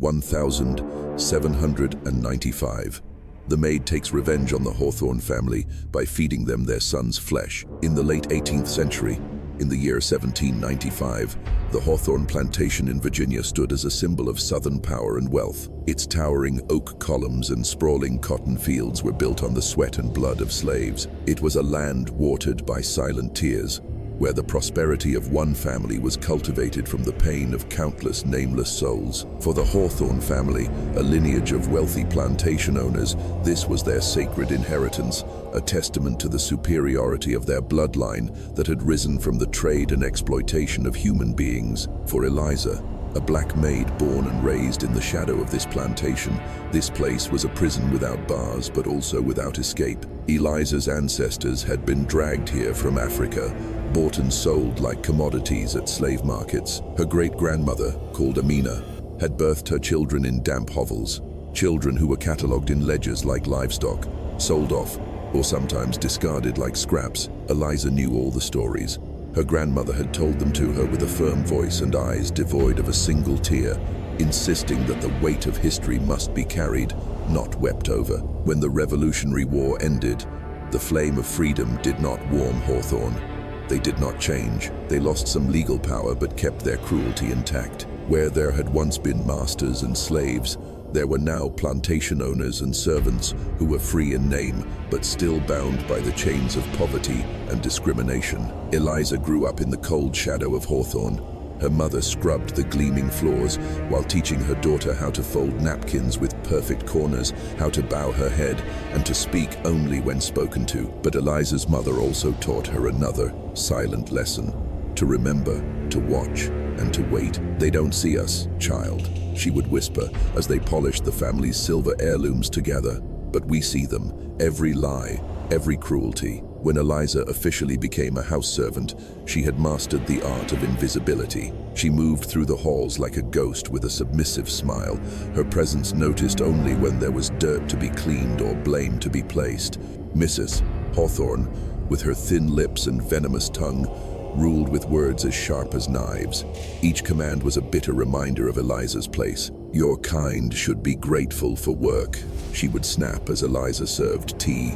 1795. The Maid takes revenge on the Hawthorne family by feeding them their son's flesh. In the late 18th century, in the year 1795, the Hawthorne plantation in Virginia stood as a symbol of Southern power and wealth. Its towering oak columns and sprawling cotton fields were built on the sweat and blood of slaves. It was a land watered by silent tears, where the prosperity of one family was cultivated from the pain of countless nameless souls. For the Hawthorne family, a lineage of wealthy plantation owners, this was their sacred inheritance, a testament to the superiority of their bloodline that had risen from the trade and exploitation of human beings. For Eliza, a black maid born and raised in the shadow of this plantation, this place was a prison without bars but also without escape. Eliza's ancestors had been dragged here from Africa, bought and sold like commodities at slave markets. Her great-grandmother, called Amina, had birthed her children in damp hovels, children who were catalogued in ledgers like livestock, sold off, or sometimes discarded like scraps. Eliza knew all the stories. Her grandmother had told them to her with a firm voice and eyes devoid of a single tear, insisting that the weight of history must be carried, not wept over. When the Revolutionary War ended, the flame of freedom did not warm Hawthorne. They did not change. They lost some legal power but kept their cruelty intact. Where there had once been masters and slaves, there were now plantation owners and servants who were free in name but still bound by the chains of poverty and discrimination. Eliza grew up in the cold shadow of Hawthorne. Her mother scrubbed the gleaming floors while teaching her daughter how to fold napkins with perfect corners, how to bow her head, and to speak only when spoken to. But Eliza's mother also taught her another silent lesson: to remember, to watch, and to wait. "They don't see us, child," she would whisper as they polished the family's silver heirlooms together. "But we see them, every lie, every cruelty." When Eliza officially became a house servant, she had mastered the art of invisibility. She moved through the halls like a ghost with a submissive smile, her presence noticed only when there was dirt to be cleaned or blame to be placed. Mrs. Hawthorne, with her thin lips and venomous tongue, ruled with words as sharp as knives. Each command was a bitter reminder of Eliza's place. "Your kind should be grateful for work," she would snap as Eliza served tea.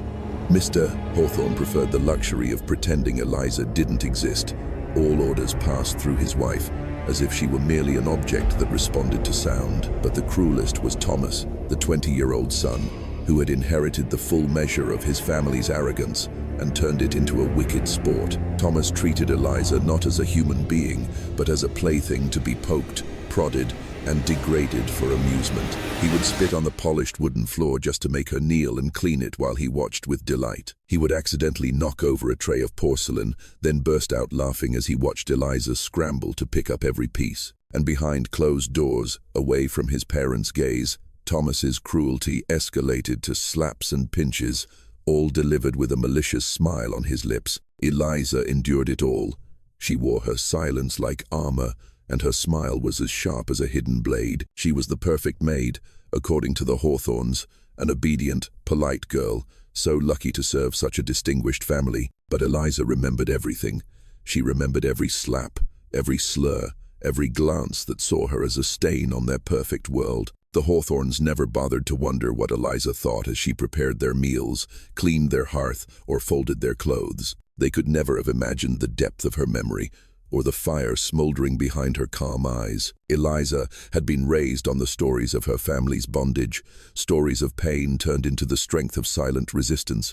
Mr. Hawthorne preferred the luxury of pretending Eliza didn't exist. All orders passed through his wife, as if she were merely an object that responded to sound. But the cruelest was Thomas, the 20-year-old son, who had inherited the full measure of his family's arrogance and turned it into a wicked sport. Thomas treated Eliza not as a human being, but as a plaything to be poked, prodded, and degraded for amusement. He would spit on the polished wooden floor just to make her kneel and clean it while he watched with delight. He would accidentally knock over a tray of porcelain, then burst out laughing as he watched Eliza scramble to pick up every piece. And behind closed doors, away from his parents' gaze, Thomas's cruelty escalated to slaps and pinches, all delivered with a malicious smile on his lips. Eliza endured it all. She wore her silence like armor, and her smile was as sharp as a hidden blade. She was the perfect maid, according to the Hawthornes, an obedient, polite girl, so lucky to serve such a distinguished family. But Eliza remembered everything. She remembered every slap, every slur, every glance that saw her as a stain on their perfect world. The Hawthornes never bothered to wonder what Eliza thought as she prepared their meals, cleaned their hearth, or folded their clothes. They could never have imagined the depth of her memory, or the fire smoldering behind her calm eyes. Eliza had been raised on the stories of her family's bondage, stories of pain turned into the strength of silent resistance.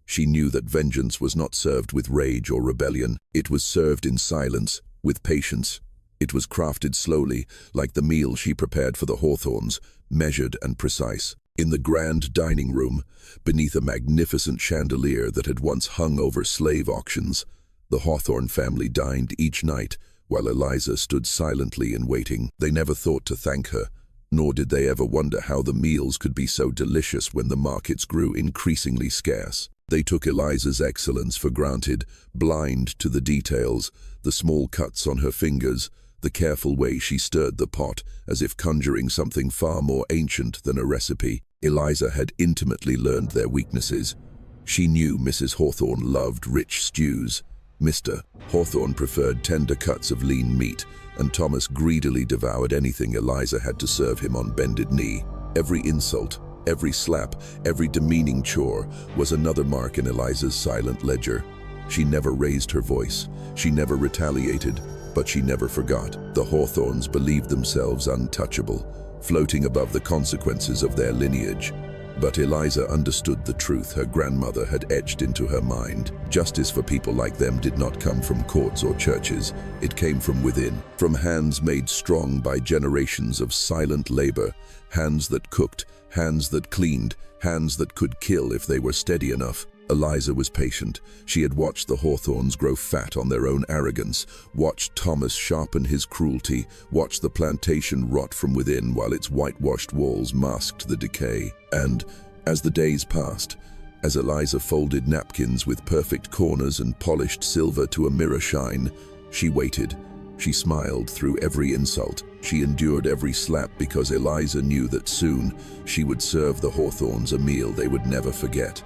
She knew that vengeance was not served with rage or rebellion. It was served in silence, with patience. It was crafted slowly, like the meal she prepared for the Hawthornes, measured and precise. In the grand dining room, beneath a magnificent chandelier that had once hung over slave auctions, the Hawthorne family dined each night, while Eliza stood silently in waiting. They never thought to thank her, nor did they ever wonder how the meals could be so delicious when the markets grew increasingly scarce. They took Eliza's excellence for granted, blind to the details, the small cuts on her fingers, the careful way she stirred the pot, as if conjuring something far more ancient than a recipe. Eliza had intimately learned their weaknesses. She knew Mrs. Hawthorne loved rich stews, Mr. Hawthorne preferred tender cuts of lean meat, and Thomas greedily devoured anything Eliza had to serve him on bended knee. Every insult, every slap, every demeaning chore was another mark in Eliza's silent ledger. She never raised her voice, she never retaliated, but she never forgot. The Hawthornes believed themselves untouchable, floating above the consequences of their lineage. But Eliza understood the truth her grandmother had etched into her mind. Justice for people like them did not come from courts or churches. It came from within, from hands made strong by generations of silent labor, hands that cooked, hands that cleaned, hands that could kill if they were steady enough. Eliza was patient. She had watched the Hawthornes grow fat on their own arrogance, watched Thomas sharpen his cruelty, watched the plantation rot from within while its whitewashed walls masked the decay. And, as the days passed, as Eliza folded napkins with perfect corners and polished silver to a mirror shine, she waited. She smiled through every insult. She endured every slap because Eliza knew that soon she would serve the Hawthornes a meal they would never forget.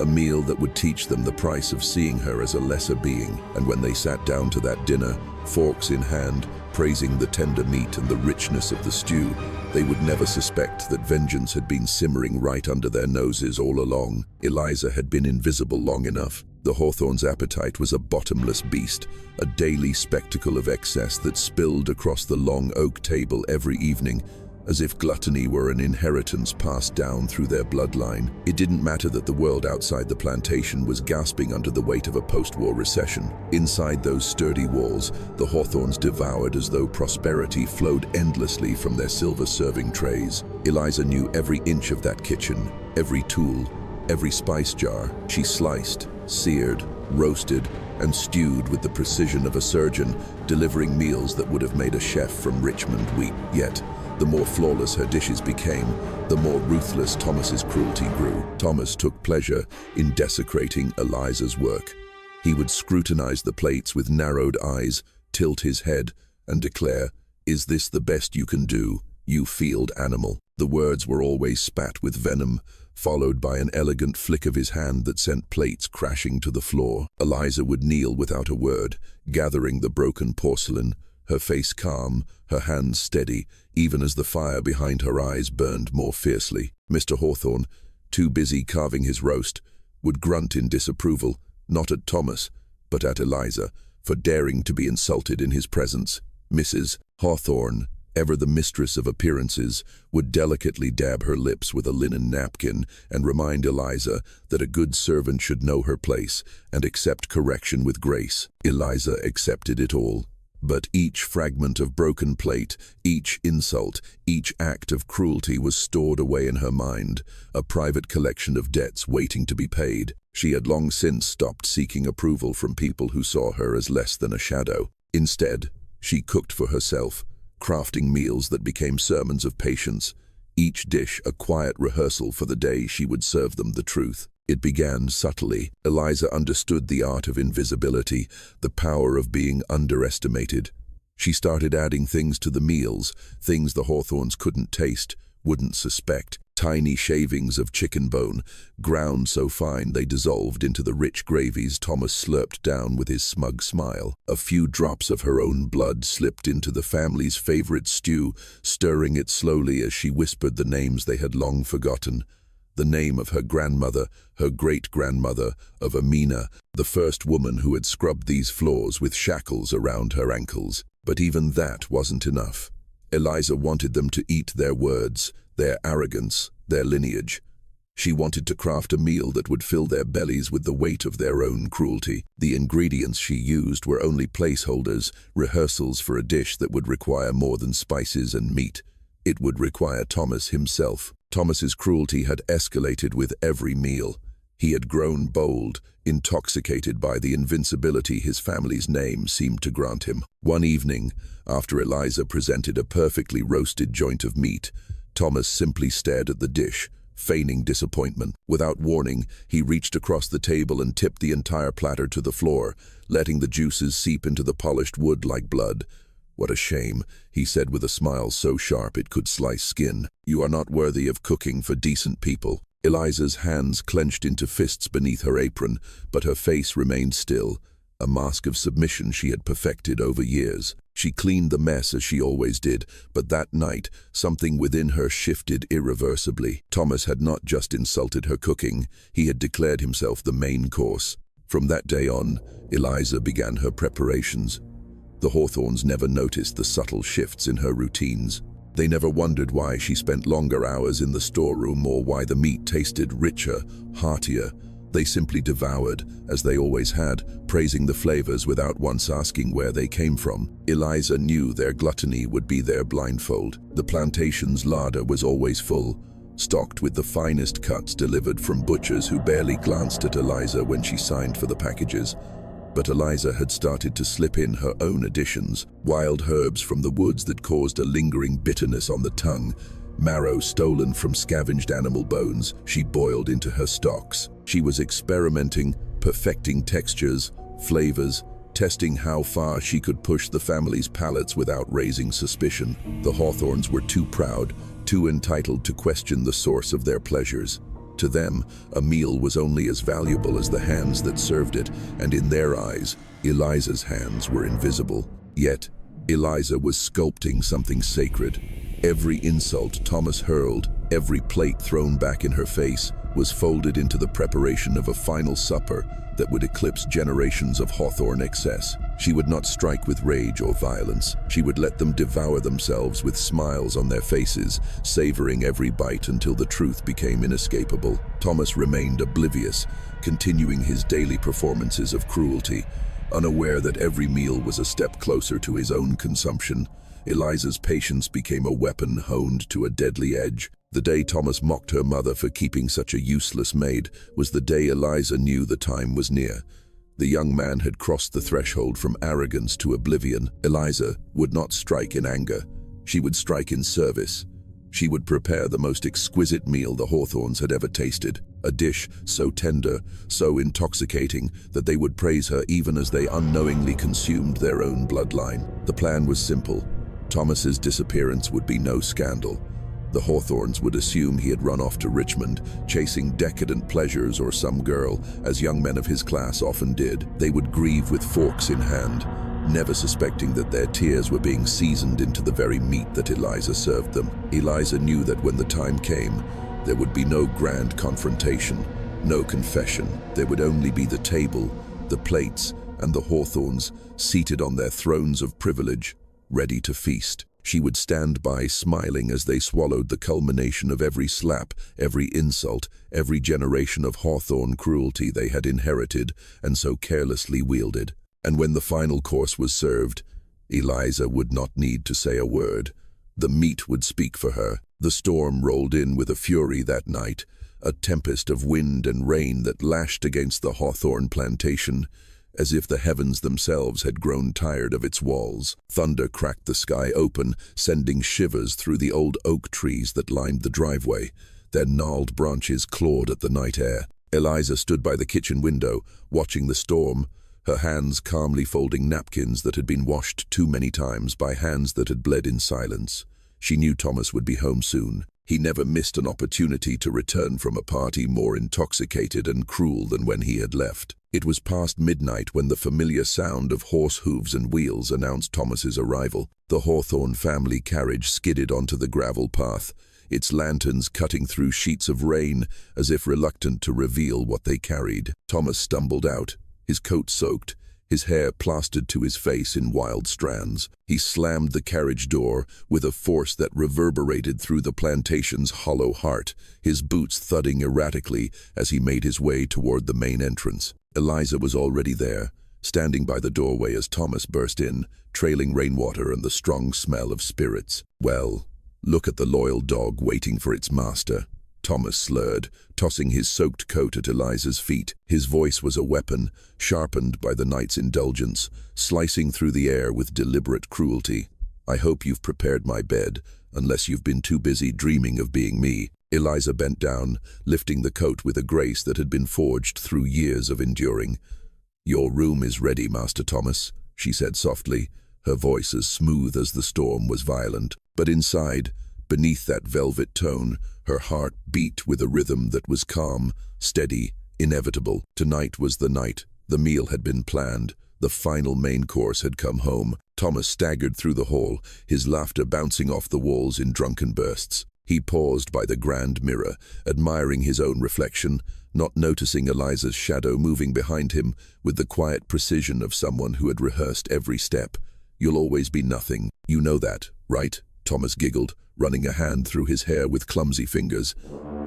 A meal that would teach them the price of seeing her as a lesser being. And when they sat down to that dinner, forks in hand, praising the tender meat and the richness of the stew, they would never suspect that vengeance had been simmering right under their noses all along. Eliza had been invisible long enough. The Hawthornes' appetite was a bottomless beast, a daily spectacle of excess that spilled across the long oak table every evening, as if gluttony were an inheritance passed down through their bloodline. It didn't matter that the world outside the plantation was gasping under the weight of a post-war recession. Inside those sturdy walls, the Hawthornes devoured as though prosperity flowed endlessly from their silver serving trays. Eliza knew every inch of that kitchen, every tool, every spice jar. She sliced, seared, roasted, and stewed with the precision of a surgeon, delivering meals that would have made a chef from Richmond weep. Yet, the more flawless her dishes became, the more ruthless Thomas's cruelty grew. Thomas took pleasure in desecrating Eliza's work. He would scrutinize the plates with narrowed eyes, tilt his head, and declare, "Is this the best you can do, you field animal?" The words were always spat with venom, followed by an elegant flick of his hand that sent plates crashing to the floor. Eliza would kneel without a word, gathering the broken porcelain, her face calm, her hands steady, even as the fire behind her eyes burned more fiercely. Mr. Hawthorne, too busy carving his roast, would grunt in disapproval, not at Thomas, but at Eliza, for daring to be insulted in his presence. Mrs. Hawthorne, ever the mistress of appearances, would delicately dab her lips with a linen napkin and remind Eliza that a good servant should know her place and accept correction with grace. Eliza accepted it all. But each fragment of broken plate, each insult, each act of cruelty was stored away in her mind, a private collection of debts waiting to be paid. She had long since stopped seeking approval from people who saw her as less than a shadow. Instead, she cooked for herself, crafting meals that became sermons of patience, each dish a quiet rehearsal for the day she would serve them the truth. It began subtly. Eliza understood the art of invisibility, the power of being underestimated. She started adding things to the meals, things the Hawthornes couldn't taste, wouldn't suspect. Tiny shavings of chicken bone, ground so fine they dissolved into the rich gravies Thomas slurped down with his smug smile. A few drops of her own blood slipped into the family's favorite stew, stirring it slowly as she whispered the names they had long forgotten. The name of her grandmother, her great-grandmother, of Amina, the first woman who had scrubbed these floors with shackles around her ankles. But even that wasn't enough. Eliza wanted them to eat their words, their arrogance, their lineage. She wanted to craft a meal that would fill their bellies with the weight of their own cruelty. The ingredients she used were only placeholders, rehearsals for a dish that would require more than spices and meat. It would require Thomas himself. Thomas's cruelty had escalated with every meal. He had grown bold, intoxicated by the invincibility his family's name seemed to grant him. One evening, after Eliza presented a perfectly roasted joint of meat, Thomas simply stared at the dish, feigning disappointment. Without warning, he reached across the table and tipped the entire platter to the floor, letting the juices seep into the polished wood like blood. "What a shame," he said with a smile so sharp it could slice skin. "You are not worthy of cooking for decent people." Eliza's hands clenched into fists beneath her apron, but her face remained still. a mask of submission she had perfected over years. She cleaned the mess as she always did, but that night, something within her shifted irreversibly. Thomas had not just insulted her cooking, he had declared himself the main course. From that day on, Eliza began her preparations. The Hawthornes never noticed the subtle shifts in her routines. They never wondered why she spent longer hours in the storeroom or why the meat tasted richer, heartier. They simply devoured, as they always had, praising the flavors without once asking where they came from. Eliza knew their gluttony would be their blindfold. The plantation's larder was always full, stocked with the finest cuts delivered from butchers who barely glanced at Eliza when she signed for the packages. But Eliza had started to slip in her own additions, wild herbs from the woods that caused a lingering bitterness on the tongue, marrow stolen from scavenged animal bones she boiled into her stocks. She was experimenting, perfecting textures, flavors, testing how far she could push the family's palates without raising suspicion. The Hawthornes were too proud, too entitled to question the source of their pleasures. To them, a meal was only as valuable as the hands that served it, and in their eyes, Eliza's hands were invisible. Yet, Eliza was sculpting something sacred. Every insult Thomas hurled, every plate thrown back in her face, was folded into the preparation of a final supper that would eclipse generations of Hawthorne excess. She would not strike with rage or violence. She would let them devour themselves with smiles on their faces, savoring every bite until the truth became inescapable. Thomas remained oblivious, continuing his daily performances of cruelty, unaware that every meal was a step closer to his own consumption. Eliza's patience became a weapon honed to a deadly edge. The day Thomas mocked her mother for keeping such a useless maid was the day Eliza knew the time was near. The young man had crossed the threshold from arrogance to oblivion. Eliza would not strike in anger. She would strike in service. She would prepare the most exquisite meal the Hawthornes had ever tasted, a dish so tender, so intoxicating, that they would praise her even as they unknowingly consumed their own bloodline. The plan was simple. Thomas's disappearance would be no scandal. The Hawthornes would assume he had run off to Richmond, chasing decadent pleasures or some girl, as young men of his class often did. They would grieve with forks in hand, never suspecting that their tears were being seasoned into the very meat that Eliza served them. Eliza knew that when the time came, there would be no grand confrontation, no confession. There would only be the table, the plates, and the Hawthornes seated on their thrones of privilege, ready to feast. She would stand by, smiling as they swallowed the culmination of every slap, every insult, every generation of Hawthorne cruelty they had inherited and so carelessly wielded. And when the final course was served, Eliza would not need to say a word. The meat would speak for her. The storm rolled in with a fury that night, a tempest of wind and rain that lashed against the Hawthorne plantation, as if the heavens themselves had grown tired of its walls. Thunder cracked the sky open, sending shivers through the old oak trees that lined the driveway. Their gnarled branches clawed at the night air. Eliza stood by the kitchen window, watching the storm, her hands calmly folding napkins that had been washed too many times by hands that had bled in silence. She knew Thomas would be home soon. He never missed an opportunity to return from a party more intoxicated and cruel than when he had left. It was past midnight when the familiar sound of horse hooves and wheels announced Thomas's arrival. The Hawthorne family carriage skidded onto the gravel path, its lanterns cutting through sheets of rain as if reluctant to reveal what they carried. Thomas stumbled out, his coat soaked, his hair plastered to his face in wild strands. He slammed the carriage door with a force that reverberated through the plantation's hollow heart, his boots thudding erratically as he made his way toward the main entrance. Eliza was already there, standing by the doorway as Thomas burst in, trailing rainwater and the strong smell of spirits. "Well, look at the loyal dog waiting for its master," Thomas slurred, tossing his soaked coat at Eliza's feet. His voice was a weapon, sharpened by the night's indulgence, slicing through the air with deliberate cruelty. "I hope you've prepared my bed, unless you've been too busy dreaming of being me." Eliza bent down, lifting the coat with a grace that had been forged through years of enduring. "Your room is ready, Master Thomas," she said softly, her voice as smooth as the storm was violent. But inside, beneath that velvet tone, her heart beat with a rhythm that was calm, steady, inevitable. Tonight was the night. The meal had been planned, The final main course had come home. Thomas staggered through the hall, his laughter bouncing off the walls in drunken bursts. He paused by the grand mirror, admiring his own reflection, not noticing Eliza's shadow moving behind him with the quiet precision of someone who had rehearsed every step. "You'll always be nothing. You know that, right?" Thomas giggled, running a hand through his hair with clumsy fingers.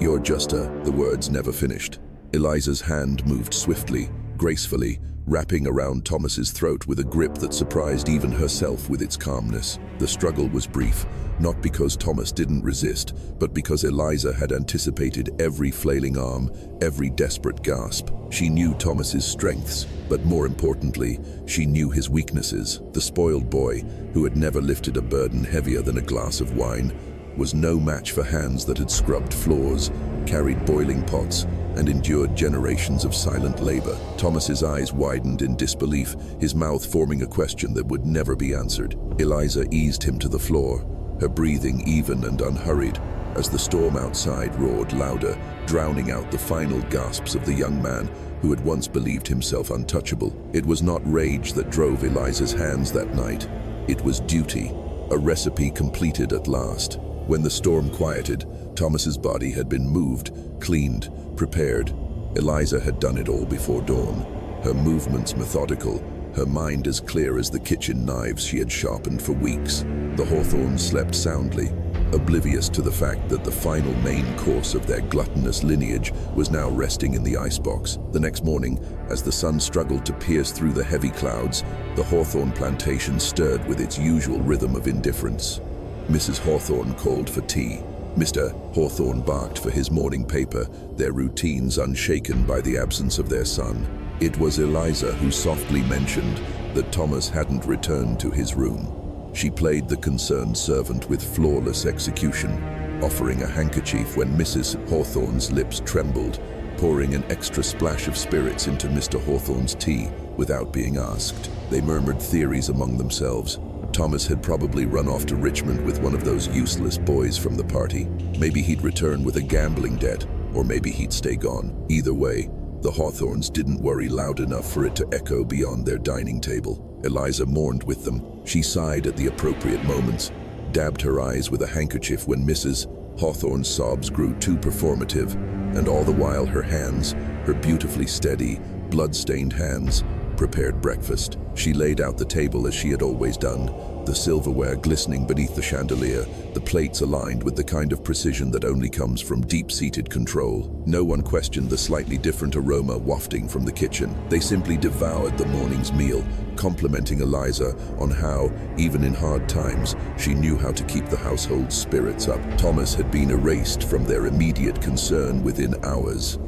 "You're just a—" The words never finished. Eliza's hand moved swiftly, gracefully, wrapping around Thomas's throat with a grip that surprised even herself with its calmness. The struggle was brief, not because Thomas didn't resist, but because Eliza had anticipated every flailing arm, every desperate gasp. She knew Thomas's strengths, but more importantly, she knew his weaknesses. The spoiled boy, who had never lifted a burden heavier than a glass of wine, was no match for hands that had scrubbed floors, carried boiling pots, and endured generations of silent labor. Thomas's eyes widened in disbelief, his mouth forming a question that would never be answered. Eliza eased him to the floor, her breathing even and unhurried, as the storm outside roared louder, drowning out the final gasps of the young man who had once believed himself untouchable. It was not rage that drove Eliza's hands that night. It was duty, a recipe completed at last. When the storm quieted, Thomas's body had been moved, cleaned, prepared. Eliza had done it all before dawn, her movements methodical, her mind as clear as the kitchen knives she had sharpened for weeks. The Hawthornes slept soundly, oblivious to the fact that the final main course of their gluttonous lineage was now resting in the icebox. The next morning, as the sun struggled to pierce through the heavy clouds, the Hawthorne plantation stirred with its usual rhythm of indifference. Mrs. Hawthorne called for tea. Mr. Hawthorne barked for his morning paper, their routines unshaken by the absence of their son. It was Eliza who softly mentioned that Thomas hadn't returned to his room. She played the concerned servant with flawless execution, offering a handkerchief when Mrs. Hawthorne's lips trembled, pouring an extra splash of spirits into Mr. Hawthorne's tea without being asked. They murmured theories among themselves. Thomas had probably run off to Richmond with one of those useless boys from the party. Maybe he'd return with a gambling debt, or maybe he'd stay gone. Either way, the Hawthornes didn't worry loud enough for it to echo beyond their dining table. Eliza mourned with them. She sighed at the appropriate moments, dabbed her eyes with a handkerchief when Mrs. Hawthorne's sobs grew too performative, and all the while her hands, her beautifully steady, blood-stained hands, prepared breakfast. She laid out the table as she had always done, the silverware glistening beneath the chandelier, the plates aligned with the kind of precision that only comes from deep-seated control. No one questioned the slightly different aroma wafting from the kitchen. They simply devoured the morning's meal, complimenting Eliza on how, even in hard times, she knew how to keep the household's spirits up. Thomas had been erased from their immediate concern within hours.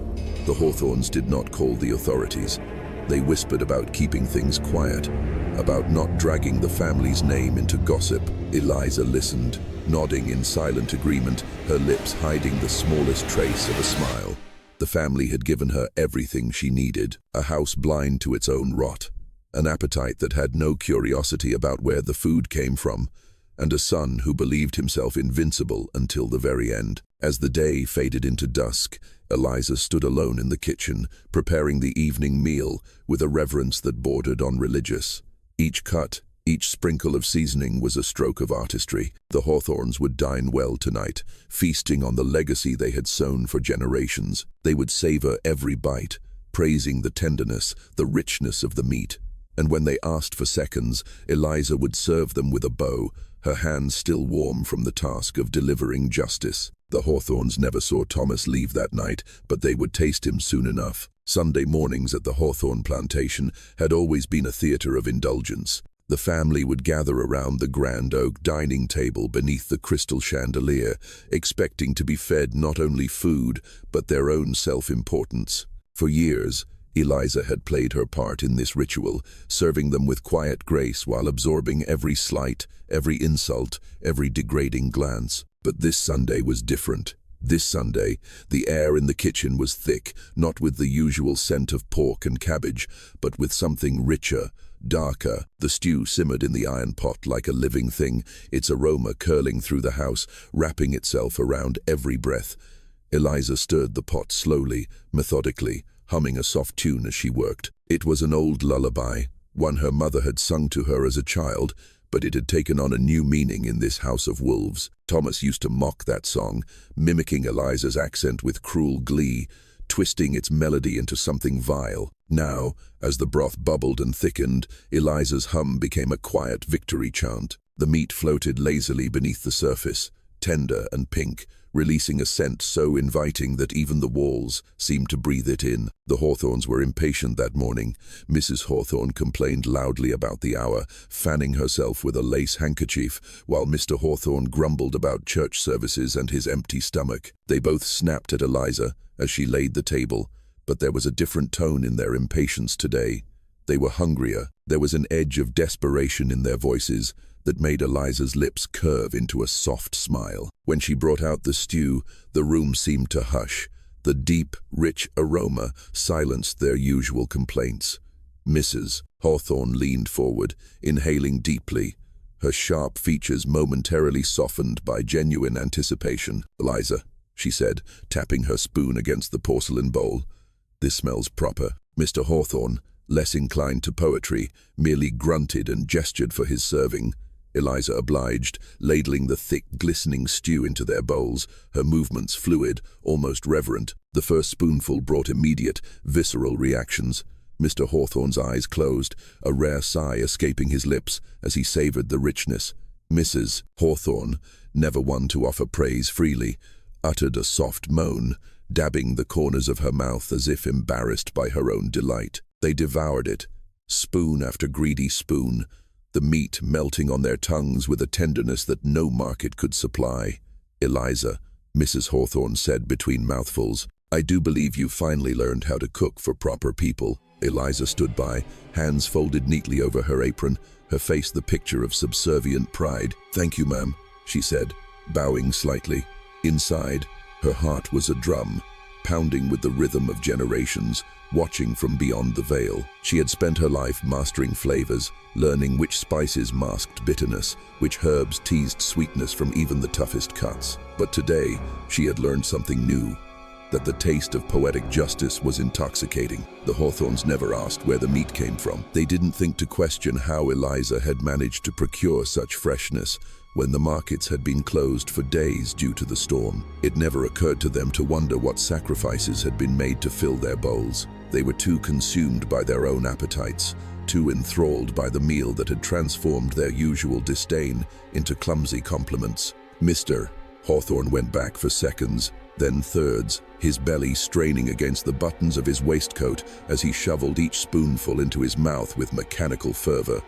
The Hawthornes did not call the authorities. They whispered about keeping things quiet, about not dragging the family's name into gossip. Eliza listened, nodding in silent agreement, her lips hiding the smallest trace of a smile. The family had given her everything she needed, a house blind to its own rot, an appetite that had no curiosity about where the food came from, and a son who believed himself invincible until the very end. As the day faded into dusk, Eliza stood alone in the kitchen, preparing the evening meal with a reverence that bordered on religious. Each cut, each sprinkle of seasoning was a stroke of artistry. The Hawthornes would dine well tonight, feasting on the legacy they had sown for generations. They would savor every bite, praising the tenderness, the richness of the meat. And when they asked for seconds, Eliza would serve them with a bow, her hands still warm from the task of delivering justice. The Hawthornes never saw Thomas leave that night, but they would taste him soon enough. Sunday mornings at the Hawthorne plantation had always been a theater of indulgence. The family would gather around the grand oak dining table beneath the crystal chandelier, expecting to be fed not only food, but their own self-importance. For years, Eliza had played her part in this ritual, serving them with quiet grace while absorbing every slight, every insult, every degrading glance. But this Sunday was different. This Sunday, the air in the kitchen was thick, not with the usual scent of pork and cabbage, but with something richer, darker. The stew simmered in the iron pot like a living thing, its aroma curling through the house, wrapping itself around every breath. Eliza stirred the pot slowly, methodically, humming a soft tune as she worked. It was an old lullaby, one her mother had sung to her as a child, but it had taken on a new meaning in this house of wolves. Thomas used to mock that song, mimicking Eliza's accent with cruel glee, twisting its melody into something vile. Now, as the broth bubbled and thickened, Eliza's hum became a quiet victory chant. The meat floated lazily beneath the surface, tender and pink, releasing a scent so inviting that even the walls seemed to breathe it in. The Hawthornes were impatient that morning. Mrs. Hawthorne complained loudly about the hour, fanning herself with a lace handkerchief, while Mr. Hawthorne grumbled about church services and his empty stomach. They both snapped at Eliza as she laid the table, but there was a different tone in their impatience today. They were hungrier. There was an edge of desperation in their voices that made Eliza's lips curve into a soft smile. When she brought out the stew, the room seemed to hush. The deep, rich aroma silenced their usual complaints. Mrs. Hawthorne leaned forward, inhaling deeply, her sharp features momentarily softened by genuine anticipation. "Eliza," she said, tapping her spoon against the porcelain bowl, "this smells proper." Mr. Hawthorne, less inclined to poetry, merely grunted and gestured for his serving. Eliza obliged, ladling the thick, glistening stew into their bowls, her movements fluid, almost reverent. The first spoonful brought immediate, visceral reactions. Mr. Hawthorne's eyes closed, a rare sigh escaping his lips as he savored the richness. Mrs. Hawthorne, never one to offer praise freely, uttered a soft moan, dabbing the corners of her mouth as if embarrassed by her own delight. They devoured it, spoon after greedy spoon, the meat melting on their tongues with a tenderness that no market could supply. "Eliza," Mrs. Hawthorne said between mouthfuls, "I do believe you finally learned how to cook for proper people." Eliza stood by, hands folded neatly over her apron, her face the picture of subservient pride. "Thank you, ma'am," she said, bowing slightly. Inside, her heart was a drum, pounding with the rhythm of generations, watching from beyond the veil. She had spent her life mastering flavors, learning which spices masked bitterness, which herbs teased sweetness from even the toughest cuts. But today, she had learned something new, that the taste of poetic justice was intoxicating. The Hawthornes never asked where the meat came from. They didn't think to question how Eliza had managed to procure such freshness when the markets had been closed for days due to the storm. It never occurred to them to wonder what sacrifices had been made to fill their bowls. They were too consumed by their own appetites, too enthralled by the meal that had transformed their usual disdain into clumsy compliments. Mr. Hawthorne went back for seconds, then thirds, his belly straining against the buttons of his waistcoat as he shoveled each spoonful into his mouth with mechanical fervor.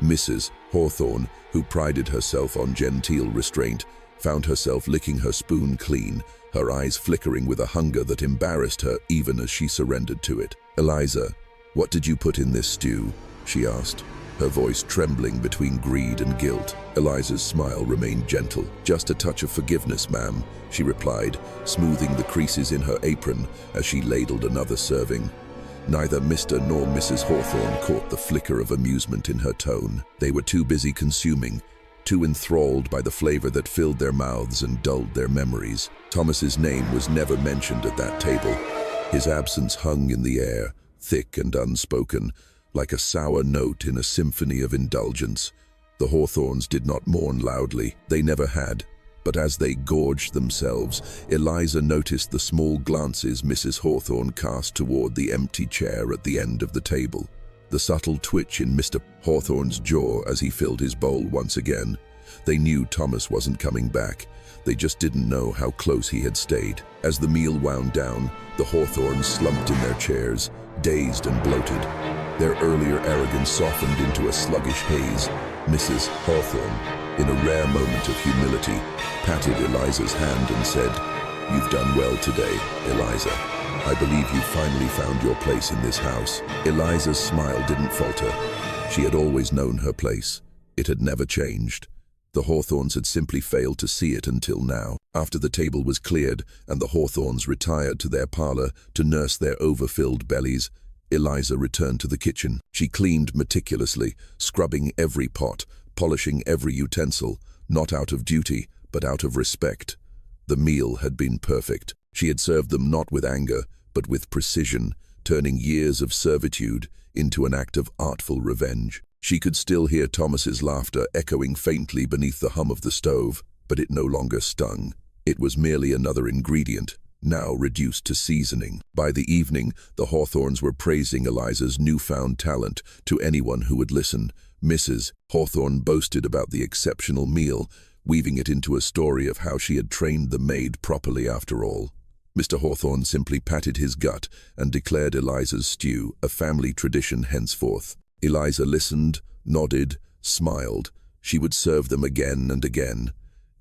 Mrs. Hawthorne, who prided herself on genteel restraint, found herself licking her spoon clean, her eyes flickering with a hunger that embarrassed her even as she surrendered to it. "Eliza, what did you put in this stew?" she asked, her voice trembling between greed and guilt. Eliza's smile remained gentle. "Just a touch of forgiveness, ma'am," she replied, smoothing the creases in her apron as she ladled another serving. Neither Mr. nor Mrs. Hawthorne caught the flicker of amusement in her tone. They were too busy consuming, too enthralled by the flavor that filled their mouths and dulled their memories. Thomas's name was never mentioned at that table. His absence hung in the air, thick and unspoken, like a sour note in a symphony of indulgence. The Hawthornes did not mourn loudly. They never had. But as they gorged themselves, Eliza noticed the small glances Mrs. Hawthorne cast toward the empty chair at the end of the table. The subtle twitch in Mr. Hawthorne's jaw as he filled his bowl once again. They knew Thomas wasn't coming back. They just didn't know how close he had stayed. As the meal wound down, the Hawthornes slumped in their chairs, dazed and bloated. Their earlier arrogance softened into a sluggish haze. Mrs. Hawthorne, in a rare moment of humility, patted Eliza's hand and said, "You've done well today, Eliza. I believe you finally found your place in this house." Eliza's smile didn't falter. She had always known her place. It had never changed. The Hawthornes had simply failed to see it until now. After the table was cleared and the Hawthornes retired to their parlor to nurse their overfilled bellies, Eliza returned to the kitchen. She cleaned meticulously, scrubbing every pot, polishing every utensil, not out of duty, but out of respect. The meal had been perfect. She had served them not with anger, but with precision, turning years of servitude into an act of artful revenge. She could still hear Thomas's laughter echoing faintly beneath the hum of the stove, but it no longer stung. It was merely another ingredient, now reduced to seasoning. By the evening, the Hawthornes were praising Eliza's newfound talent to anyone who would listen. Mrs. Hawthorne boasted about the exceptional meal, weaving it into a story of how she had trained the maid properly after all. Mr. Hawthorne simply patted his gut and declared Eliza's stew a family tradition henceforth. Eliza listened, nodded, smiled. She would serve them again and again.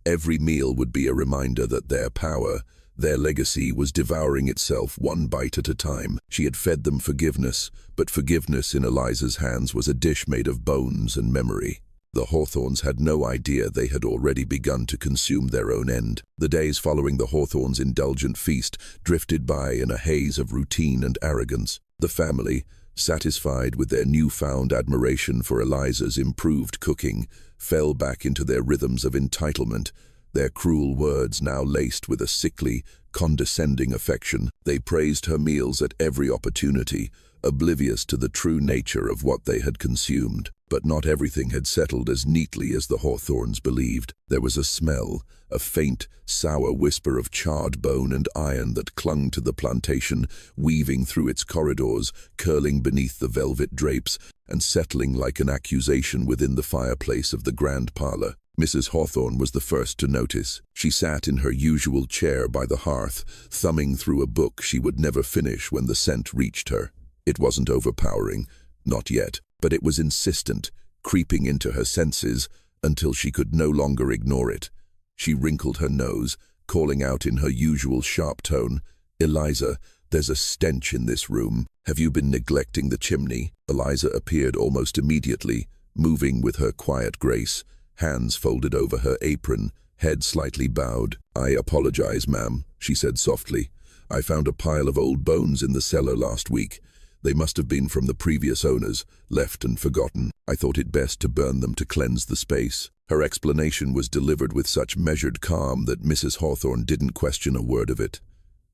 Every meal would be a reminder that their power, their legacy, was devouring itself one bite at a time. She had fed them forgiveness, but forgiveness in Eliza's hands was a dish made of bones and memory. The Hawthornes had no idea they had already begun to consume their own end. The days following the Hawthornes' indulgent feast drifted by in a haze of routine and arrogance. The family, satisfied with their newfound admiration for Eliza's improved cooking, fell back into their rhythms of entitlement, their cruel words now laced with a sickly, condescending affection. They praised her meals at every opportunity, oblivious to the true nature of what they had consumed. But not everything had settled as neatly as the Hawthornes believed. There was a smell, a faint, sour whisper of charred bone and iron that clung to the plantation, weaving through its corridors, curling beneath the velvet drapes, and settling like an accusation within the fireplace of the grand parlor. Mrs. Hawthorne was the first to notice. She sat in her usual chair by the hearth, thumbing through a book she would never finish when the scent reached her. It wasn't overpowering, not yet, but it was insistent, creeping into her senses until she could no longer ignore it. She wrinkled her nose, calling out in her usual sharp tone, "Eliza, there's a stench in this room. Have you been neglecting the chimney?" Eliza appeared almost immediately, moving with her quiet grace, hands folded over her apron, head slightly bowed. "I apologize, ma'am," she said softly. "I found a pile of old bones in the cellar last week. They must have been from the previous owners, left and forgotten. I thought it best to burn them to cleanse the space." Her explanation was delivered with such measured calm that Mrs. Hawthorne didn't question a word of it.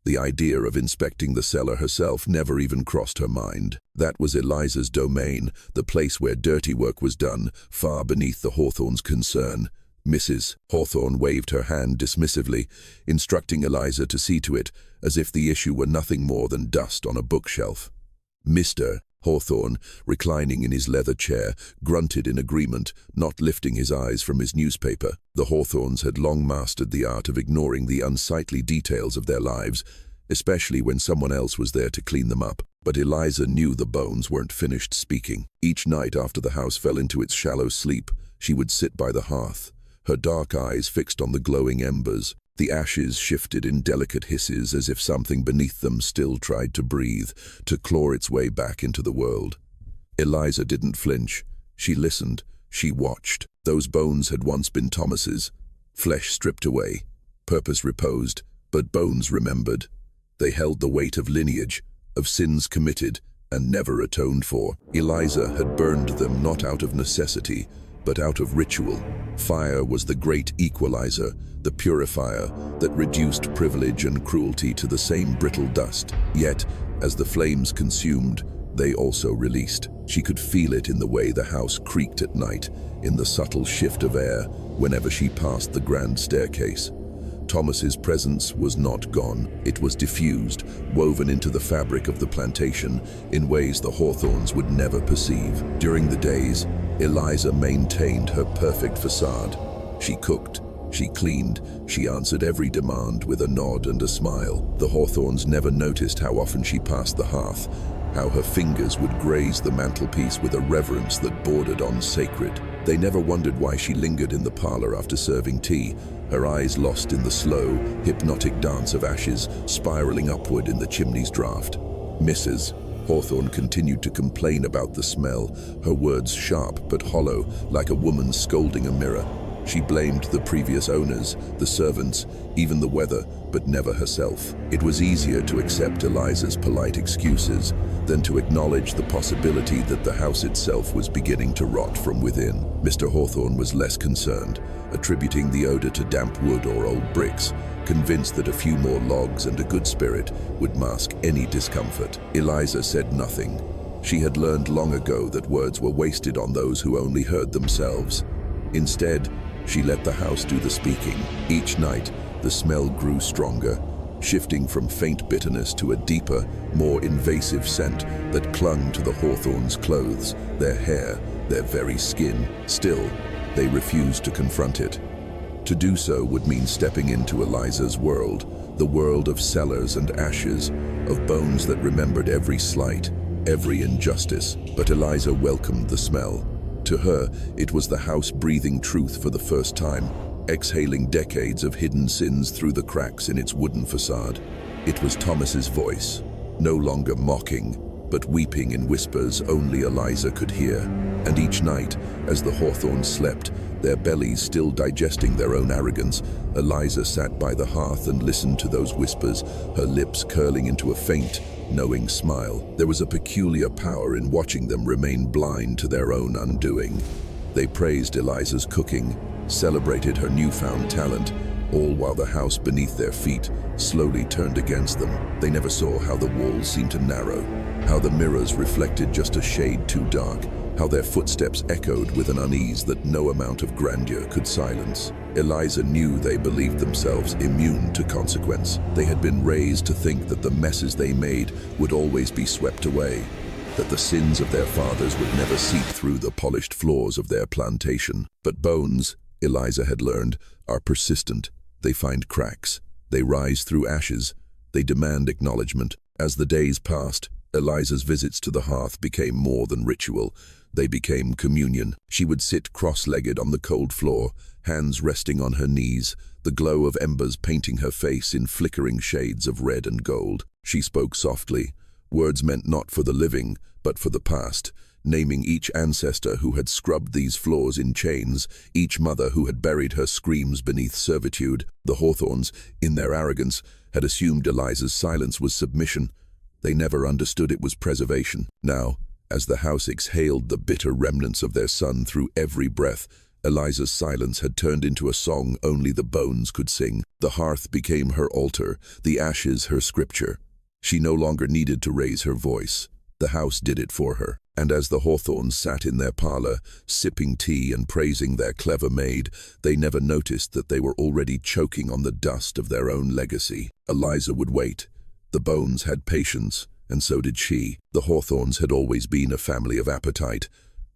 The idea of inspecting the cellar herself never even crossed her mind. That was Eliza's domain, the place where dirty work was done, far beneath the Hawthornes' concern. Mrs. Hawthorne waved her hand dismissively, instructing Eliza to see to it, as if the issue were nothing more than dust on a bookshelf. Mr. Hawthorne, reclining in his leather chair, grunted in agreement, not lifting his eyes from his newspaper. The Hawthornes had long mastered the art of ignoring the unsightly details of their lives, especially when someone else was there to clean them up. But Eliza knew the bones weren't finished speaking. Each night after the house fell into its shallow sleep, she would sit by the hearth, her dark eyes fixed on the glowing embers. The ashes shifted in delicate hisses as if something beneath them still tried to breathe, to claw its way back into the world. Eliza didn't flinch. She listened. She watched. Those bones had once been Thomas's. Flesh stripped away. Purpose reposed, but bones remembered. They held the weight of lineage, of sins committed and never atoned for. Eliza had burned them not out of necessity, but out of ritual. Fire was the great equalizer, the purifier that reduced privilege and cruelty to the same brittle dust. Yet, as the flames consumed, they also released. She could feel it in the way the house creaked at night, in the subtle shift of air whenever she passed the grand staircase. Thomas's presence was not gone. It was diffused, woven into the fabric of the plantation in ways the Hawthornes would never perceive. During the days, Eliza maintained her perfect facade. She cooked, she cleaned, she answered every demand with a nod and a smile. The Hawthornes never noticed how often she passed the hearth, how her fingers would graze the mantelpiece with a reverence that bordered on sacred. They never wondered why she lingered in the parlor after serving tea, her eyes lost in the slow, hypnotic dance of ashes spiraling upward in the chimney's draught. Mrs. Hawthorne continued to complain about the smell, her words sharp but hollow, like a woman scolding a mirror. She blamed the previous owners, the servants, even the weather, but never herself. It was easier to accept Eliza's polite excuses than to acknowledge the possibility that the house itself was beginning to rot from within. Mr. Hawthorne was less concerned, attributing the odor to damp wood or old bricks, convinced that a few more logs and a good spirit would mask any discomfort. Eliza said nothing. She had learned long ago that words were wasted on those who only heard themselves. Instead, she let the house do the speaking. Each night, the smell grew stronger, shifting from faint bitterness to a deeper, more invasive scent that clung to the Hawthorns' clothes, their hair, their very skin. Still, they refused to confront it. To do so would mean stepping into Eliza's world, the world of cellars and ashes, of bones that remembered every slight, every injustice. But Eliza welcomed the smell. To her, it was the house breathing truth for the first time, exhaling decades of hidden sins through the cracks in its wooden facade. It was Thomas's voice, no longer mocking, but weeping in whispers only Eliza could hear. And each night, as the Hawthorns slept, their bellies still digesting their own arrogance, Eliza sat by the hearth and listened to those whispers, her lips curling into a faint, knowing smile. There was a peculiar power in watching them remain blind to their own undoing. They praised Eliza's cooking, celebrated her newfound talent, all while the house beneath their feet slowly turned against them. They never saw how the walls seemed to narrow, how the mirrors reflected just a shade too dark, how their footsteps echoed with an unease that no amount of grandeur could silence. Eliza knew they believed themselves immune to consequence. They had been raised to think that the messes they made would always be swept away, that the sins of their fathers would never seep through the polished floors of their plantation. But bones, Eliza had learned, are persistent. They find cracks. They rise through ashes. They demand acknowledgement. As the days passed, Eliza's visits to the hearth became more than ritual. They became communion. She would sit cross-legged on the cold floor, hands resting on her knees, the glow of embers painting her face in flickering shades of red and gold. She spoke softly, words meant not for the living, but for the past, naming each ancestor who had scrubbed these floors in chains, each mother who had buried her screams beneath servitude. The Hawthorns, in their arrogance, had assumed Eliza's silence was submission. They never understood it was preservation. Now, as the house exhaled the bitter remnants of their son through every breath, Eliza's silence had turned into a song only the bones could sing. The hearth became her altar, the ashes her scripture. She no longer needed to raise her voice. The house did it for her. And as the Hawthorns sat in their parlor, sipping tea and praising their clever maid, they never noticed that they were already choking on the dust of their own legacy. Eliza would wait. The bones had patience, and so did she. The Hawthorns had always been a family of appetite,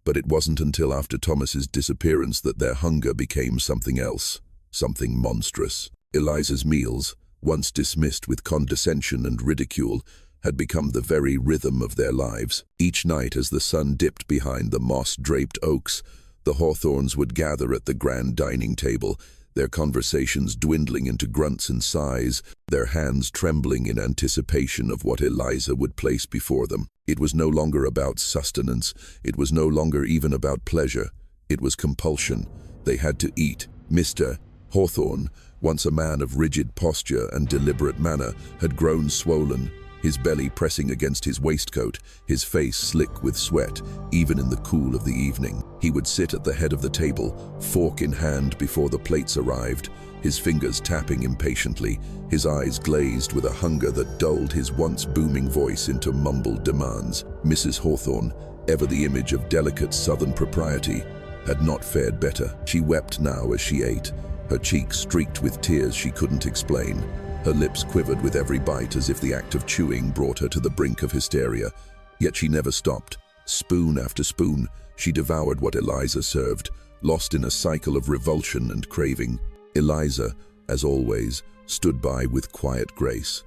but it wasn't until after Thomas's disappearance that their hunger became something else, something monstrous. Eliza's meals, once dismissed with condescension and ridicule, had become the very rhythm of their lives. Each night as the sun dipped behind the moss-draped oaks, the Hawthorns would gather at the grand dining table, their conversations dwindling into grunts and sighs, their hands trembling in anticipation of what Eliza would place before them. It was no longer about sustenance. It was no longer even about pleasure. It was compulsion. They had to eat. Mr. Hawthorne, once a man of rigid posture and deliberate manner, had grown swollen, his belly pressing against his waistcoat, his face slick with sweat, even in the cool of the evening. He would sit at the head of the table, fork in hand before the plates arrived, his fingers tapping impatiently, his eyes glazed with a hunger that dulled his once booming voice into mumbled demands. Mrs. Hawthorne, ever the image of delicate southern propriety, had not fared better. She wept now as she ate, her cheeks streaked with tears she couldn't explain. Her lips quivered with every bite as if the act of chewing brought her to the brink of hysteria. Yet she never stopped. Spoon after spoon, she devoured what Eliza served, lost in a cycle of revulsion and craving. Eliza, as always, stood by with quiet grace.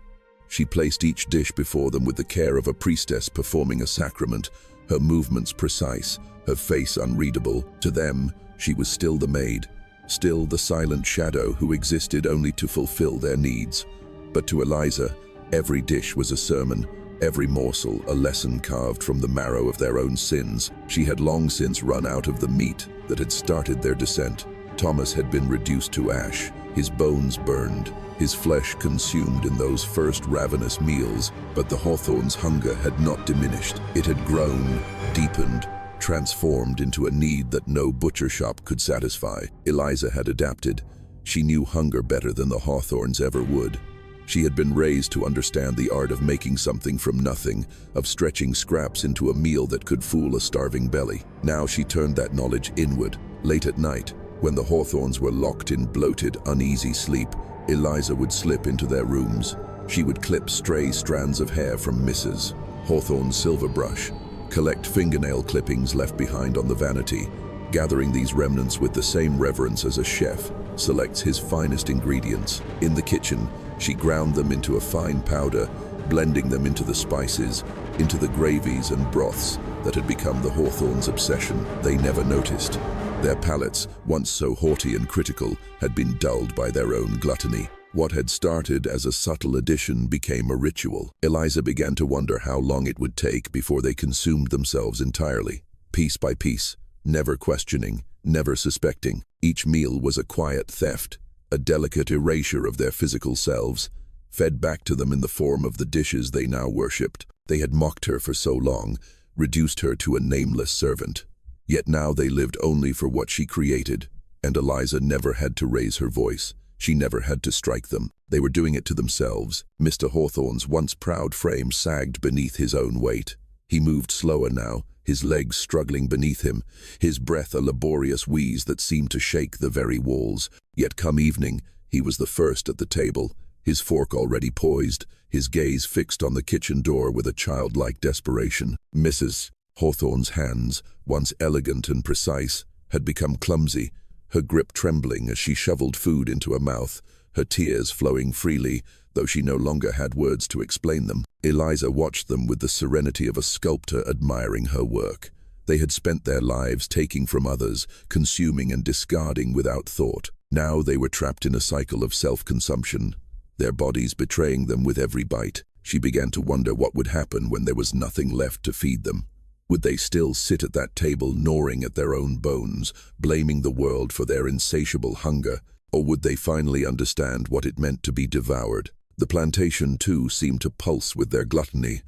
She placed each dish before them with the care of a priestess performing a sacrament, her movements precise, her face unreadable. To them, she was still the maid, still the silent shadow who existed only to fulfill their needs. But to Eliza, every dish was a sermon, every morsel a lesson carved from the marrow of their own sins. She had long since run out of the meat that had started their descent. Thomas had been reduced to ash, his bones burned, his flesh consumed in those first ravenous meals, but the Hawthorns' hunger had not diminished. It had grown, deepened, transformed into a need that no butcher shop could satisfy. Eliza had adapted. She knew hunger better than the Hawthornes ever would. She had been raised to understand the art of making something from nothing, of stretching scraps into a meal that could fool a starving belly. Now she turned that knowledge inward. Late at night, when the Hawthornes were locked in bloated, uneasy sleep, Eliza would slip into their rooms. She would clip stray strands of hair from Mrs. Hawthorne's silver brush, collect fingernail clippings left behind on the vanity, gathering these remnants with the same reverence as a chef selects his finest ingredients. In the kitchen, she ground them into a fine powder, blending them into the spices, into the gravies and broths that had become the Hawthornes' obsession. They never noticed. Their palates, once so haughty and critical, had been dulled by their own gluttony. What had started as a subtle addition became a ritual. Eliza began to wonder how long it would take before they consumed themselves entirely, piece by piece, never questioning, never suspecting. Each meal was a quiet theft, a delicate erasure of their physical selves, fed back to them in the form of the dishes they now worshipped. They had mocked her for so long, reduced her to a nameless servant. Yet now they lived only for what she created, and Eliza never had to raise her voice. She never had to strike them. They were doing it to themselves. Mr. Hawthorne's once proud frame sagged beneath his own weight. He moved slower now, his legs struggling beneath him, his breath a laborious wheeze that seemed to shake the very walls. Yet come evening, he was the first at the table, his fork already poised, his gaze fixed on the kitchen door with a childlike desperation. Mrs. Hawthorne's hands, once elegant and precise, had become clumsy, her grip trembling as she shoveled food into her mouth, her tears flowing freely, though she no longer had words to explain them. Eliza watched them with the serenity of a sculptor admiring her work. They had spent their lives taking from others, consuming and discarding without thought. Now they were trapped in a cycle of self-consumption, their bodies betraying them with every bite. She began to wonder what would happen when there was nothing left to feed them. Would they still sit at that table gnawing at their own bones, blaming the world for their insatiable hunger, or would they finally understand what it meant to be devoured? The plantation, too, seemed to pulse with their gluttony.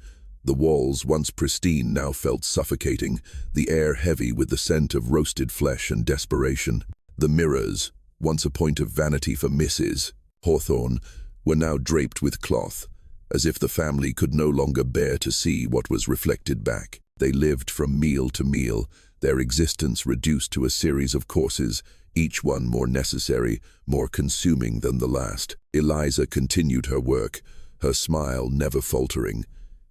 The walls, once pristine, now felt suffocating, the air heavy with the scent of roasted flesh and desperation. The mirrors, once a point of vanity for Mrs. Hawthorne, were now draped with cloth, as if the family could no longer bear to see what was reflected back. They lived from meal to meal, their existence reduced to a series of courses, each one more necessary, more consuming than the last. Eliza continued her work, her smile never faltering.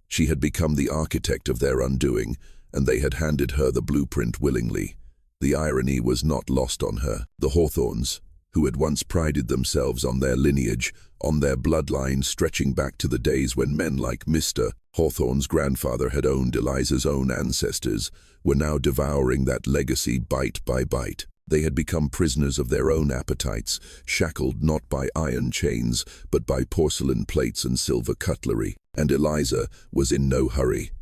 She had become the architect of their undoing, and they had handed her the blueprint willingly. The irony was not lost on her. The Hawthornes, who had once prided themselves on their lineage, on their bloodline stretching back to the days when men like Mr. Hawthorne's grandfather had owned Eliza's own ancestors, were now devouring that legacy bite by bite. They had become prisoners of their own appetites, shackled not by iron chains, but by porcelain plates and silver cutlery. And Eliza was in no hurry.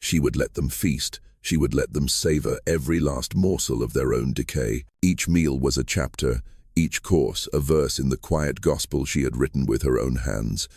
She would let them feast. She would let them savor every last morsel of their own decay. Each meal was a chapter, each course a verse in the quiet gospel she had written with her own hands.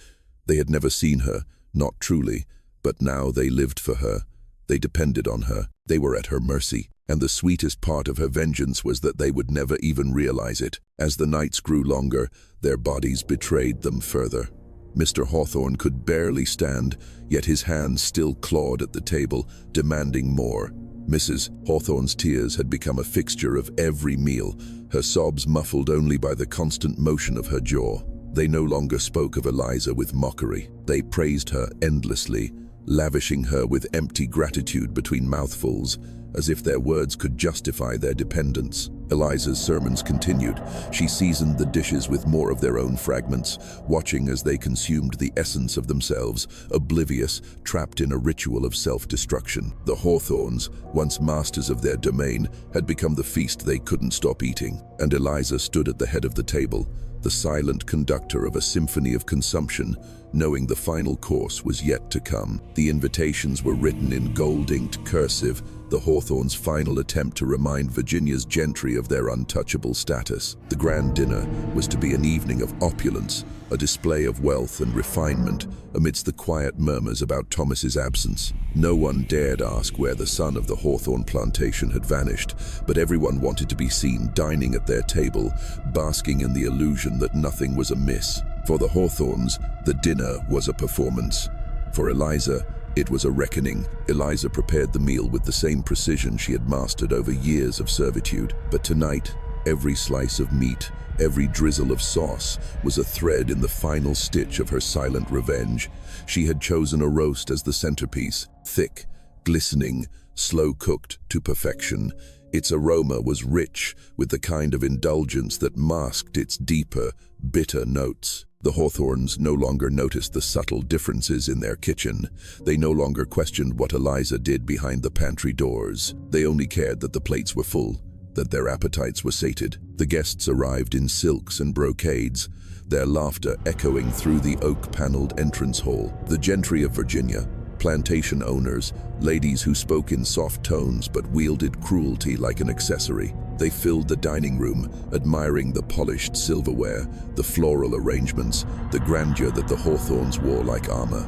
They had never seen her, not truly, but now they lived for her. They depended on her. They were at her mercy. And the sweetest part of her vengeance was that they would never even realize it. As the nights grew longer, their bodies betrayed them further. Mr. Hawthorne could barely stand, yet his hands still clawed at the table, demanding more. Mrs. Hawthorne's tears had become a fixture of every meal, her sobs muffled only by the constant motion of her jaw. They no longer spoke of Eliza with mockery. They praised her endlessly, lavishing her with empty gratitude between mouthfuls, as if their words could justify their dependence. Eliza's sermons continued. She seasoned the dishes with more of their own fragments, watching as they consumed the essence of themselves, oblivious, trapped in a ritual of self-destruction. The Hawthornes, once masters of their domain, had become the feast they couldn't stop eating, and Eliza stood at the head of the table, the silent conductor of a symphony of consumption, knowing the final course was yet to come. The invitations were written in gold-inked cursive, the Hawthornes' final attempt to remind Virginia's gentry of their untouchable status. The grand dinner was to be an evening of opulence, a display of wealth and refinement amidst the quiet murmurs about Thomas's absence. No one dared ask where the son of the Hawthorne plantation had vanished, but everyone wanted to be seen dining at their table, basking in the illusion that nothing was amiss. For the Hawthornes, the dinner was a performance. For Eliza, it was a reckoning. Eliza prepared the meal with the same precision she had mastered over years of servitude. But tonight, every slice of meat, every drizzle of sauce was a thread in the final stitch of her silent revenge. She had chosen a roast as the centerpiece, thick, glistening, slow-cooked to perfection. Its aroma was rich, with the kind of indulgence that masked its deeper, bitter notes. The Hawthornes no longer noticed the subtle differences in their kitchen. They no longer questioned what Eliza did behind the pantry doors. They only cared that the plates were full, that their appetites were sated. The guests arrived in silks and brocades, their laughter echoing through the oak-paneled entrance hall. The gentry of Virginia, plantation owners, ladies who spoke in soft tones but wielded cruelty like an accessory. They filled the dining room, admiring the polished silverware, the floral arrangements, the grandeur that the Hawthornes wore like armor.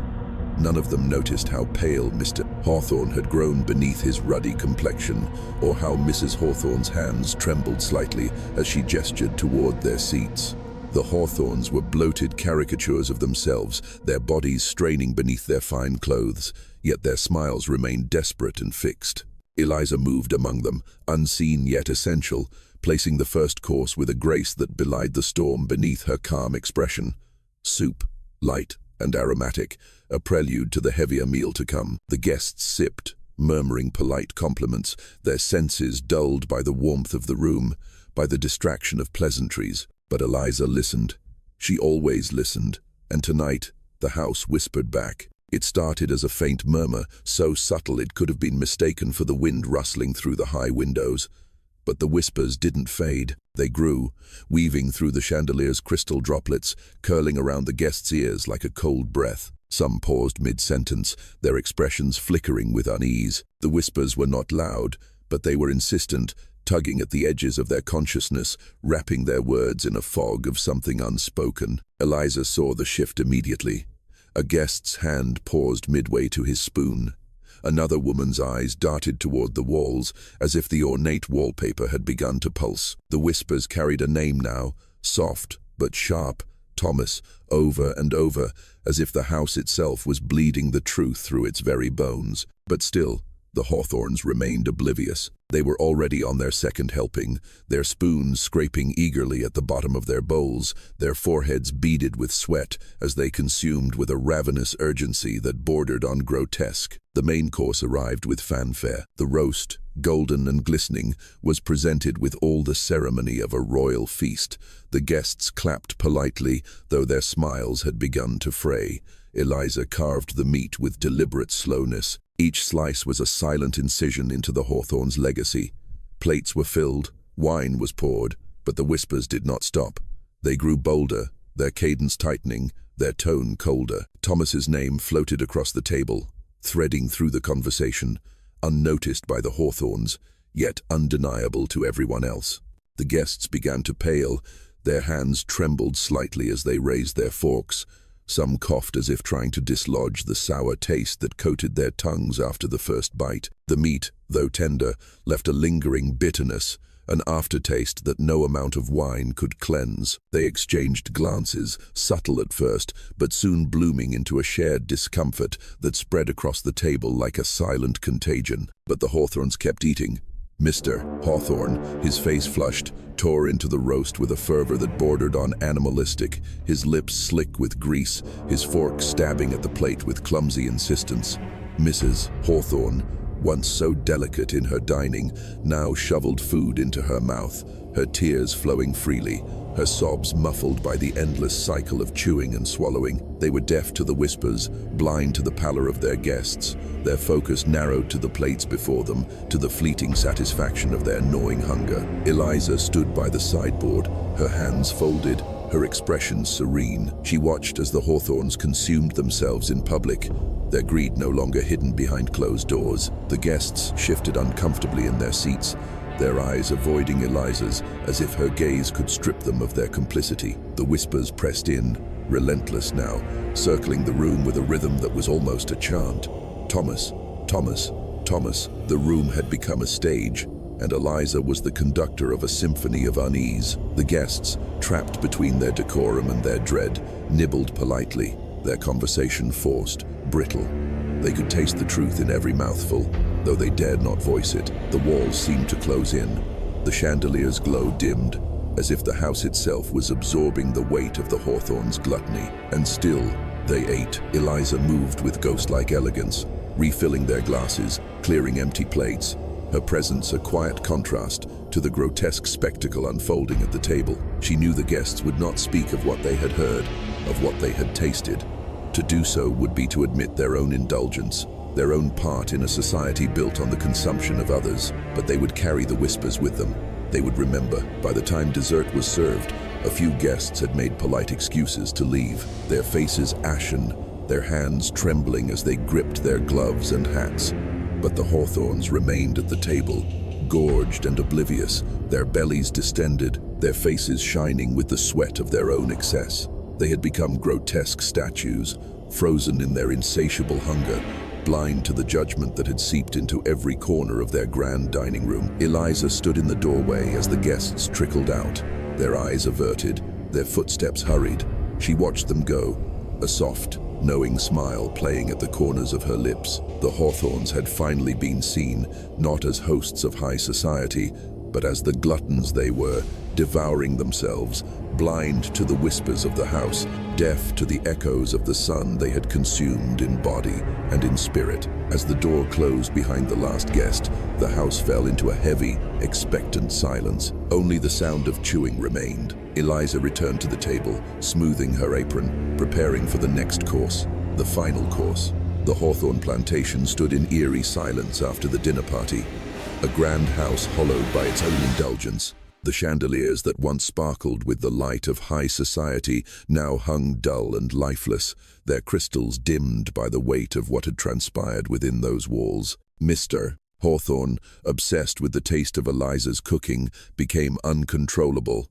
None of them noticed how pale Mr. Hawthorne had grown beneath his ruddy complexion, or how Mrs. Hawthorne's hands trembled slightly as she gestured toward their seats. The Hawthornes were bloated caricatures of themselves, their bodies straining beneath their fine clothes, yet their smiles remained desperate and fixed. Eliza moved among them, unseen yet essential, placing the first course with a grace that belied the storm beneath her calm expression. Soup, light and aromatic, a prelude to the heavier meal to come. The guests sipped, murmuring polite compliments, their senses dulled by the warmth of the room, by the distraction of pleasantries. But Eliza listened. She always listened, and tonight the house whispered back. It started as a faint murmur, so subtle it could have been mistaken for the wind rustling through the high windows. But the whispers didn't fade. They grew, weaving through the chandelier's crystal droplets, curling around the guests' ears like a cold breath. Some paused mid-sentence, their expressions flickering with unease. The whispers were not loud, but they were insistent, tugging at the edges of their consciousness, wrapping their words in a fog of something unspoken. Eliza saw the shift immediately. A guest's hand paused midway to his spoon. Another woman's eyes darted toward the walls, as if the ornate wallpaper had begun to pulse. The whispers carried a name now, soft but sharp, Thomas, over and over, as if the house itself was bleeding the truth through its very bones. But still, the Hawthornes remained oblivious. They were already on their second helping, their spoons scraping eagerly at the bottom of their bowls, their foreheads beaded with sweat as they consumed with a ravenous urgency that bordered on grotesque. The main course arrived with fanfare. The roast, golden and glistening, was presented with all the ceremony of a royal feast. The guests clapped politely, though their smiles had begun to fray. Eliza carved the meat with deliberate slowness. Each slice was a silent incision into the Hawthornes' legacy. Plates were filled, wine was poured, but the whispers did not stop. They grew bolder, their cadence tightening, their tone colder. Thomas's name floated across the table, threading through the conversation, unnoticed by the Hawthornes, yet undeniable to everyone else. The guests began to pale, their hands trembled slightly as they raised their forks. Some coughed as if trying to dislodge the sour taste that coated their tongues after the first bite. The meat, though tender, left a lingering bitterness, an aftertaste that no amount of wine could cleanse. They exchanged glances, subtle at first, but soon blooming into a shared discomfort that spread across the table like a silent contagion. But the Hawthornes kept eating. Mr. Hawthorne, his face flushed, tore into the roast with a fervor that bordered on animalistic, his lips slick with grease, his fork stabbing at the plate with clumsy insistence. Mrs. Hawthorne, once so delicate in her dining, now shoveled food into her mouth, her tears flowing freely, her sobs muffled by the endless cycle of chewing and swallowing. They were deaf to the whispers, blind to the pallor of their guests, their focus narrowed to the plates before them, to the fleeting satisfaction of their gnawing hunger. Eliza stood by the sideboard, her hands folded, her expression serene. She watched as the Hawthornes consumed themselves in public, their greed no longer hidden behind closed doors. The guests shifted uncomfortably in their seats, their eyes avoiding Eliza's as if her gaze could strip them of their complicity. The whispers pressed in, relentless now, circling the room with a rhythm that was almost a chant. Thomas, Thomas, Thomas. The room had become a stage, and Eliza was the conductor of a symphony of unease. The guests, trapped between their decorum and their dread, nibbled politely, their conversation forced, brittle. They could taste the truth in every mouthful, though they dared not voice it. The walls seemed to close in. The chandelier's glow dimmed, as if the house itself was absorbing the weight of the Hawthornes' gluttony. And still, they ate. Eliza moved with ghost-like elegance, refilling their glasses, clearing empty plates, her presence a quiet contrast to the grotesque spectacle unfolding at the table. She knew the guests would not speak of what they had heard, of what they had tasted. To do so would be to admit their own indulgence, their own part in a society built on the consumption of others. But they would carry the whispers with them. They would remember. By the time dessert was served, a few guests had made polite excuses to leave, their faces ashen, their hands trembling as they gripped their gloves and hats. But the Hawthornes remained at the table, gorged and oblivious, their bellies distended, their faces shining with the sweat of their own excess. They had become grotesque statues, frozen in their insatiable hunger, blind to the judgment that had seeped into every corner of their grand dining room. Eliza stood in the doorway as the guests trickled out, their eyes averted, their footsteps hurried. She watched them go, a soft, knowing smile playing at the corners of her lips. The Hawthornes had finally been seen, not as hosts of high society, but as the gluttons they were, devouring themselves, blind to the whispers of the house, deaf to the echoes of the sun they had consumed in body and in spirit. As the door closed behind the last guest, the house fell into a heavy, expectant silence. Only the sound of chewing remained. Eliza returned to the table, smoothing her apron, preparing for the next course, the final course. The Hawthorne plantation stood in eerie silence after the dinner party, a grand house hollowed by its own indulgence. The chandeliers that once sparkled with the light of high society now hung dull and lifeless, their crystals dimmed by the weight of what had transpired within those walls. Mr. Hawthorne, obsessed with the taste of Eliza's cooking, became uncontrollable.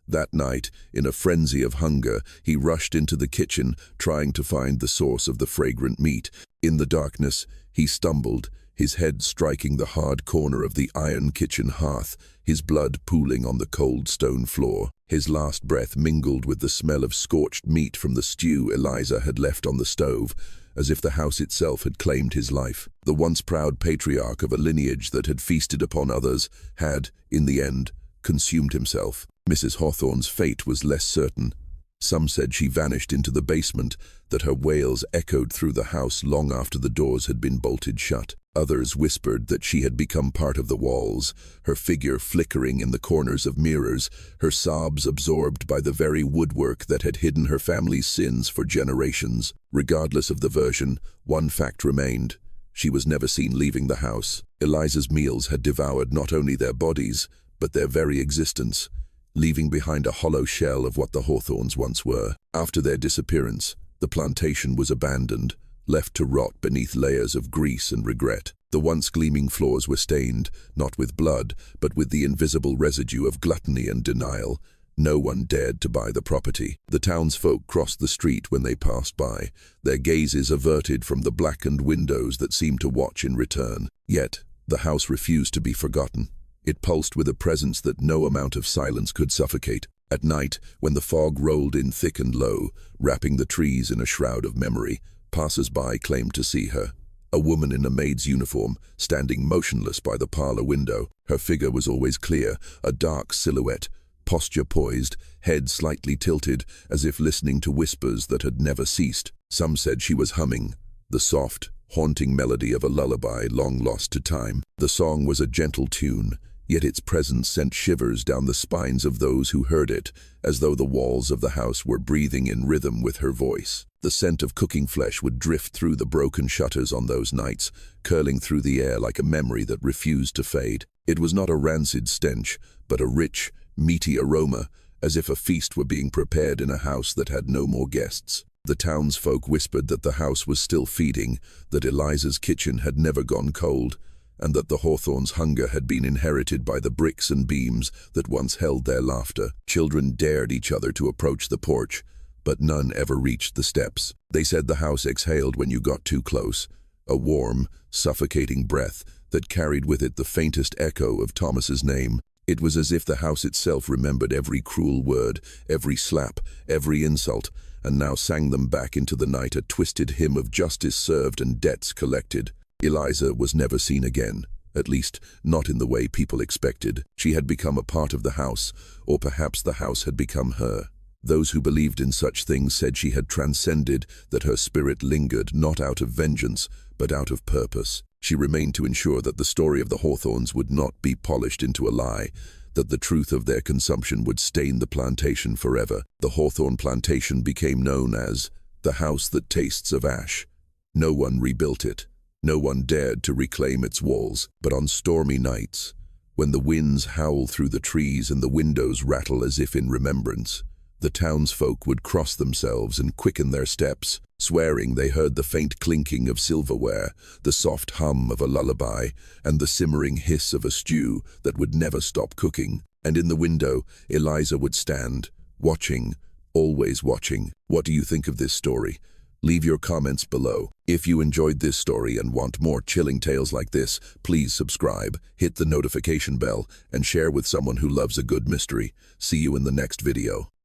That night, in a frenzy of hunger, he rushed into the kitchen, trying to find the source of the fragrant meat. In the darkness, he stumbled, his head striking the hard corner of the iron kitchen hearth, his blood pooling on the cold stone floor. His last breath mingled with the smell of scorched meat from the stew Eliza had left on the stove, as if the house itself had claimed his life. The once proud patriarch of a lineage that had feasted upon others had, in the end, consumed himself. Mrs. Hawthorne's fate was less certain. Some said she vanished into the basement, that her wails echoed through the house long after the doors had been bolted shut. Others whispered that she had become part of the walls, her figure flickering in the corners of mirrors, her sobs absorbed by the very woodwork that had hidden her family's sins for generations. Regardless of the version, one fact remained. She was never seen leaving the house. Eliza's meals had devoured not only their bodies, but their very existence, leaving behind a hollow shell of what the Hawthornes once were. After their disappearance, the plantation was abandoned, left to rot beneath layers of grease and regret. The once gleaming floors were stained, not with blood, but with the invisible residue of gluttony and denial. No one dared to buy the property. The townsfolk crossed the street when they passed by, their gazes averted from the blackened windows that seemed to watch in return. Yet, the house refused to be forgotten. It pulsed with a presence that no amount of silence could suffocate. At night, when the fog rolled in thick and low, wrapping the trees in a shroud of memory, passers-by claimed to see her. A woman in a maid's uniform, standing motionless by the parlor window. Her figure was always clear, a dark silhouette, posture poised, head slightly tilted, as if listening to whispers that had never ceased. Some said she was humming, the soft, haunting melody of a lullaby long lost to time. The song was a gentle tune, yet its presence sent shivers down the spines of those who heard it, as though the walls of the house were breathing in rhythm with her voice. The scent of cooking flesh would drift through the broken shutters on those nights, curling through the air like a memory that refused to fade. It was not a rancid stench, but a rich, meaty aroma, as if a feast were being prepared in a house that had no more guests. The townsfolk whispered that the house was still feeding, that Eliza's kitchen had never gone cold, and that the Hawthorns' hunger had been inherited by the bricks and beams that once held their laughter. Children dared each other to approach the porch, but none ever reached the steps. They said the house exhaled when you got too close, a warm, suffocating breath that carried with it the faintest echo of Thomas's name. It was as if the house itself remembered every cruel word, every slap, every insult, and now sang them back into the night, a twisted hymn of justice served and debts collected. Eliza was never seen again, at least not in the way people expected. She had become a part of the house, or perhaps the house had become her. Those who believed in such things said she had transcended, that her spirit lingered not out of vengeance, but out of purpose. She remained to ensure that the story of the Hawthorns would not be polished into a lie, that the truth of their consumption would stain the plantation forever. The Hawthorne plantation became known as the house that tastes of ash. No one rebuilt it. No one dared to reclaim its walls. But on stormy nights, when the winds howl through the trees and the windows rattle as if in remembrance, the townsfolk would cross themselves and quicken their steps, swearing they heard the faint clinking of silverware, the soft hum of a lullaby, and the simmering hiss of a stew that would never stop cooking. And in the window, Eliza would stand, watching, always watching. What do you think of this story? Leave your comments below. If you enjoyed this story and want more chilling tales like this, please subscribe, hit the notification bell, and share with someone who loves a good mystery. See you in the next video.